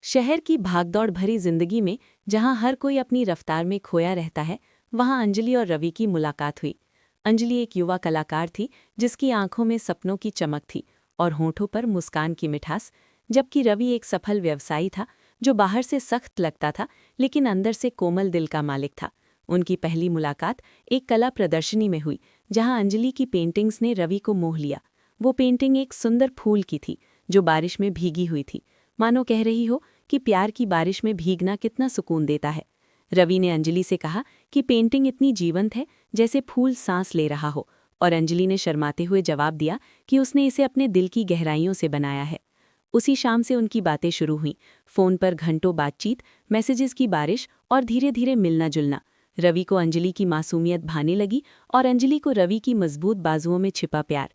शहर की भागदौड़ भरी जिंदगी में जहां हर कोई अपनी रफ्तार में खोया रहता है, वहां अंजलि और रवि की मुलाकात हुई। अंजलि एक युवा कलाकार थी जिसकी आंखों में सपनों की चमक थी और होठों पर मुस्कान की मिठास, जबकि रवि एक सफल व्यवसायी था जो बाहर से सख्त लगता था लेकिन अंदर से कोमल दिल का मालिक था। उनकी पहली मुलाकात एक कला प्रदर्शनी में हुई जहां अंजलि की पेंटिंग्स ने रवि को मोह लिया। वो पेंटिंग एक सुंदर फूल की थी जो बारिश में भीगी हुई थी, मानो कह रही हो कि प्यार की बारिश में भीगना कितना सुकून देता है। रवि ने अंजलि से कहा कि पेंटिंग इतनी जीवंत है जैसे फूल सांस ले रहा हो, और अंजलि ने शर्माते हुए जवाब दिया कि उसने इसे अपने दिल की गहराइयों से बनाया है। उसी शाम से उनकी बातें शुरू हुईं, फोन पर घंटों बातचीत, मैसेजेस की बारिश और धीरे धीरे मिलना जुलना। रवि को अंजलि की मासूमियत भाने लगी और अंजलि को रवि की मजबूत बाजुओं में छिपा प्यार।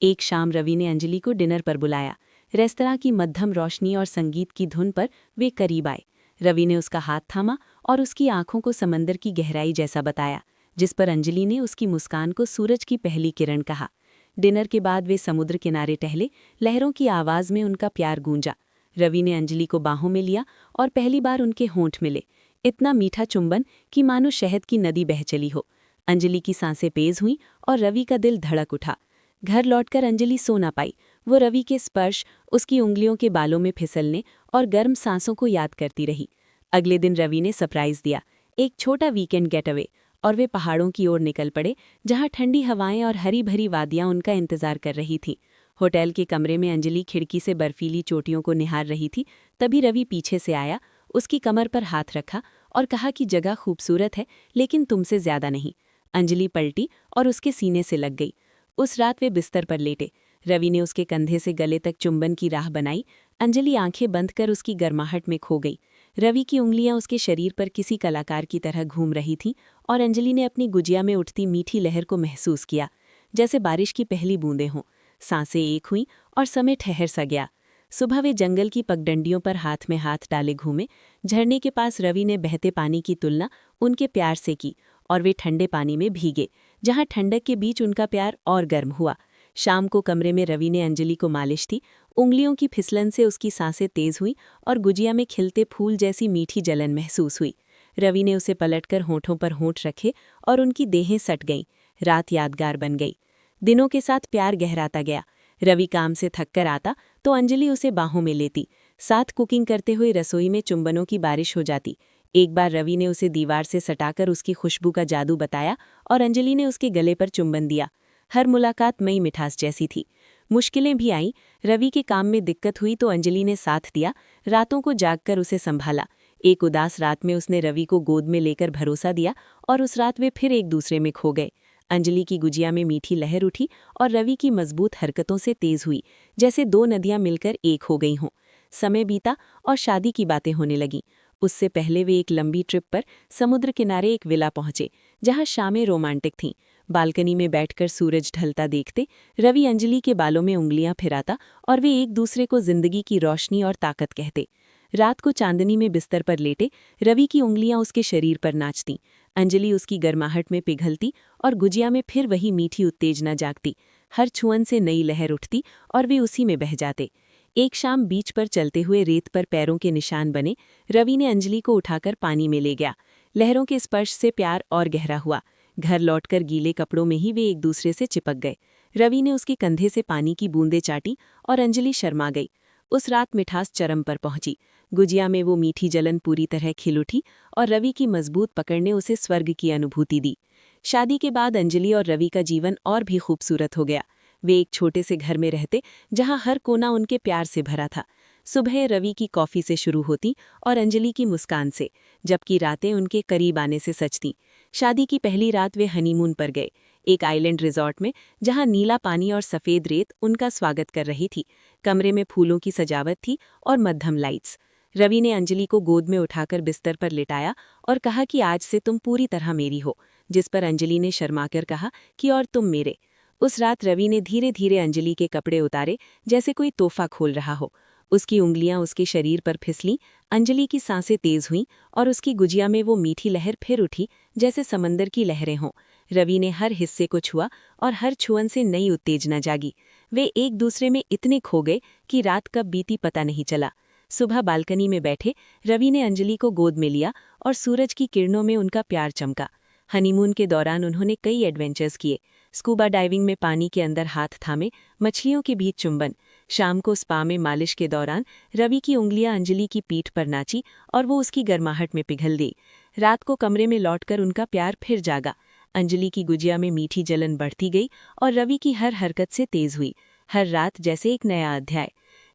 एक शाम रवि ने अंजलि को डिनर पर बुलाया। रेस्तरां की मध्यम रोशनी और संगीत की धुन पर वे करीब आए। रवि ने उसका हाथ थामा और उसकी आंखों को समंदर की गहराई जैसा बताया, जिस पर अंजलि ने उसकी मुस्कान को सूरज की पहली किरण कहा। डिनर के बाद वे समुद्र किनारे टहले, लहरों की आवाज में उनका प्यार गूंजा। रवि ने अंजलि को बाहों में लिया और पहली बार उनके होंठ मिले। इतना मीठा चुंबन कि मानो शहद की नदी बह चली हो। अंजलि की सांसें तेज हुईं और रवि का दिल धड़क उठा। घर लौटकर अंजलि सो ना पाई। वो रवि के स्पर्श, उसकी उंगलियों के बालों में फिसलने और गर्म सांसों को याद करती रही। अगले दिन रवि ने सरप्राइज दिया, एक छोटा वीकेंड गेट अवे, और वे पहाड़ों की ओर निकल पड़े जहां ठंडी हवाएं और हरी भरी वादियां उनका इंतजार कर रही थीं। होटल के कमरे में अंजलि खिड़की से बर्फीली चोटियों को निहार रही थी। तभी रवि पीछे से आया, उसकी कमर पर हाथ रखा और कहा कि जगह खूबसूरत है लेकिन तुमसे ज्यादा नहीं। अंजलि पलटी और उसके सीने से लग गई। उस रात वे बिस्तर पर लेटे। रवि ने उसके कंधे से गले तक चुंबन की राह बनाई। अंजलि आंखें बंद कर उसकी गर्माहट में खो गई। रवि की उंगलियां उसके शरीर पर किसी कलाकार की तरह घूम रही थीं और अंजलि ने अपनी गुजिया में उठती मीठी लहर को महसूस किया, जैसे बारिश की पहली बूंदें हों। सांसें एक हुईं और समय ठहर सा गया। सुबह वे जंगल की पगडंडियों पर हाथ में हाथ डाले घूमे। झरने के पास रवि ने बहते पानी की तुलना उनके प्यार से की और वे ठंडे पानी में भीगे, जहां ठंडक के बीच उनका प्यार और गर्म हुआ। शाम को कमरे में रवि ने अंजलि को मालिश दी। उंगलियों की फिसलन से उसकी सांसें तेज हुई और गुजिया में खिलते फूल जैसी मीठी जलन महसूस हुई। रवि ने उसे पलटकर होठों पर होंठ रखे और उनकी देहें सट गईं। रात यादगार बन गई। दिनों के साथ प्यार गहराता गया। रवि काम से थककर आता तो अंजलि उसे बाहों में लेती। साथ कुकिंग करते हुए रसोई में चुंबनों की बारिश हो जाती। एक बार रवि ने उसे दीवार से सटाकर उसकी खुशबू का जादू बताया और अंजलि ने उसके गले पर चुंबन दिया। हर मुलाकात मई मिठास जैसी थी। मुश्किलें भी आईं। रवि के काम में दिक्कत हुई तो अंजलि ने साथ दिया। रातों को जागकर उसे संभाला। एक उदास रात में उसने रवि को गोद में लेकर भरोसा दिया और उस रात वे फिर एक दूसरे में खो गए। अंजलि की गुजिया में मीठी लहर उठी और रवि की मजबूत हरकतों से तेज हुई, जैसे दो नदियां मिलकर एक हो गई हों। समय बीता और शादी की बातें होने लगीं। उससे पहले वे एक लंबी ट्रिप पर समुद्र किनारे एक विला पहुंचे, जहां शामें रोमांटिक थीं। बालकनी में बैठकर सूरज ढलता देखते रवि अंजलि के बालों में उंगलियां फिराता और वे एक दूसरे को जिंदगी की रोशनी और ताकत कहते। रात को चांदनी में बिस्तर पर लेटे रवि की उंगलियां उसके शरीर पर नाचतीं। अंजलि उसकी गर्माहट में पिघलती और गुजिया में फिर वही मीठी उत्तेजना जागती। हर छुअन से नई लहर उठती और वे उसी में बह जाते। एक शाम बीच पर चलते हुए रेत पर पैरों के निशान बने। रवि ने अंजलि को उठाकर पानी में ले गया। लहरों के स्पर्श से प्यार और गहरा हुआ। घर लौटकर गीले कपड़ों में ही वे एक दूसरे से चिपक गए। रवि ने उसके कंधे से पानी की बूंदें चाटी और अंजलि शर्मा गई। उस रात मिठास चरम पर पहुंची। गुजिया में वो मीठी जलन पूरी तरह खिल उठी और रवि की मजबूत पकड़ ने उसे स्वर्ग की अनुभूति दी। शादी के बाद अंजलि और रवि का जीवन और भी खूबसूरत हो गया। वे एक छोटे से घर में रहते जहां हर कोना उनके प्यार से भरा था। सुबह रवि की कॉफी से शुरू होती और अंजलि की मुस्कान से, जबकि रातें उनके करीब आने से सजतीं। शादी की पहली रात वे हनीमून पर गए, एक आइलैंड रिजॉर्ट में जहां नीला पानी और सफ़ेद रेत उनका स्वागत कर रही थी। कमरे में फूलों की सजावट थी और मध्यम लाइट्स। रवि ने अंजलि को गोद में उठाकर बिस्तर पर लिटाया और कहा कि आज से तुम पूरी तरह मेरी हो, जिस पर अंजलि ने शर्माकर कहा कि और तुम मेरे। उस रात रवि ने धीरे धीरे अंजलि के कपड़े उतारे, जैसे कोई तोहफा खोल रहा हो। उसकी उंगलियां उसके शरीर पर फिसलीं, अंजलि की सांसें तेज हुईं और उसकी गुजिया में वो मीठी लहर फिर उठी, जैसे समंदर की लहरें हों। रवि ने हर हिस्से को छुआ और हर छुअन से नई उत्तेजना जागी। वे एक दूसरे में इतने खो गए कि रात कब बीती पता नहीं चला। सुबह बालकनी में बैठे रवि ने अंजलि को गोद में लिया और सूरज की किरणों में उनका प्यार चमका। हनीमून के दौरान उन्होंने कई एडवेंचर्स किए। स्कूबा डाइविंग में पानी के अंदर हाथ थामे, मछलियों के बीच चुंबन। शाम को स्पा में मालिश के दौरान रवि की उंगलियां अंजलि की पीठ पर नाची और वो उसकी गर्माहट में पिघल गई। रात को कमरे में लौटकर उनका प्यार फिर जागा। अंजलि की गुजिया में मीठी जलन बढ़ती गई और रवि की हर हरकत से तेज हुई। हर रात जैसे एक नया अध्याय।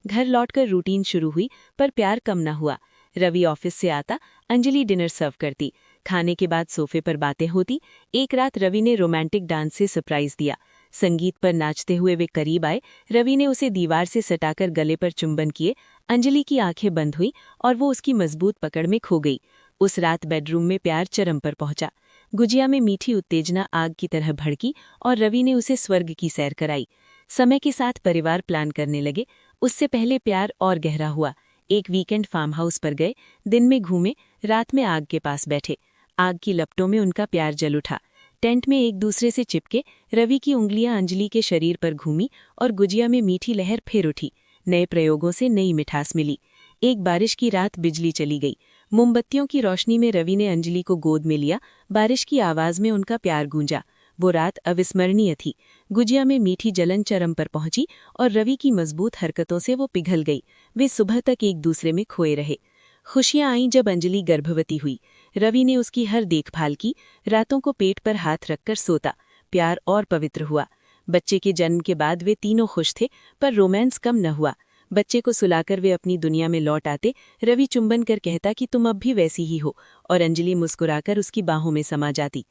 घर लौटकर रूटीन शुरू हुई, पर प्यार कम न हुआ। रवि ऑफिस से आता, अंजलि डिनर सर्व करती। खाने के बाद सोफे पर बातें होती। एक रात रवि ने रोमांटिक डांस से सरप्राइज दिया। संगीत पर नाचते हुए वे करीब आए। रवि ने उसे दीवार से सटाकर गले पर चुंबन किए। अंजलि की आंखें बंद हुई और वो उसकी मजबूत पकड़ में खो गई। उस रात बेडरूम में प्यार चरम पर पहुंचा। गुजिया में मीठी उत्तेजना आग की तरह भड़की और रवि ने उसे स्वर्ग की सैर कराई। समय के साथ परिवार प्लान करने लगे। उससे पहले प्यार और गहरा हुआ। एक वीकेंड फार्म हाउस पर गए, दिन में घूमे, रात में आग के पास बैठे। आग की लपटों में उनका प्यार जल उठा। टेंट में एक दूसरे से चिपके रवि की उंगलियां अंजलि के शरीर पर घूमी और गुजिया में मीठी लहर फिर उठी। नए प्रयोगों से नई मिठास मिली। एक बारिश की रात बिजली चली गई। मोमबत्तियों की रोशनी में रवि ने अंजलि को गोद में लिया। बारिश की आवाज में उनका प्यार गूंजा। वो रात अविस्मरणीय थी। गुजिया में मीठी जलन चरम पर पहुंची और रवि की मजबूत हरकतों से वो पिघल गई। वे सुबह तक एक दूसरे में खोए रहे। खुशियां आईं जब अंजलि गर्भवती हुई। रवि ने उसकी हर देखभाल की। रातों को पेट पर हाथ रखकर सोता। प्यार और पवित्र हुआ। बच्चे के जन्म के बाद वे तीनों खुश थे, पर रोमांस कम न हुआ। बच्चे को सुलाकर वे अपनी दुनिया में लौट आते। रवि चुंबन कर कहता कि तुम अब भी वैसी ही हो, और अंजलि मुस्कुराकर उसकी बाहों में समा जाती।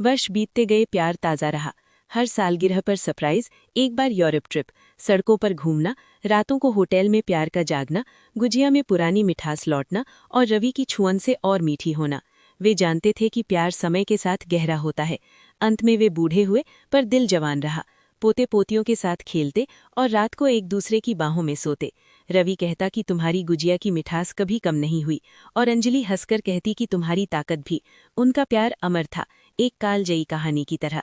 वर्ष बीतते गए, प्यार ताज़ा रहा। हर सालगिरह पर सरप्राइज, एक बार यूरोप ट्रिप, सड़कों पर घूमना, रातों को होटल में प्यार का जागना, गुजिया में पुरानी मिठास लौटना और रवि की छुअन से और मीठी होना। वे जानते थे कि प्यार समय के साथ गहरा होता है। अंत में वे बूढ़े हुए, पर दिल जवान रहा। पोते पोतियों के साथ खेलते और रात को एक दूसरे की बाहों में सोते। रवि कहता कि तुम्हारी गुजिया की मिठास कभी कम नहीं हुई, और अंजलि हंसकर कहती कि तुम्हारी ताकत भी। उनका प्यार अमर था, एक कालजयी कहानी की तरह।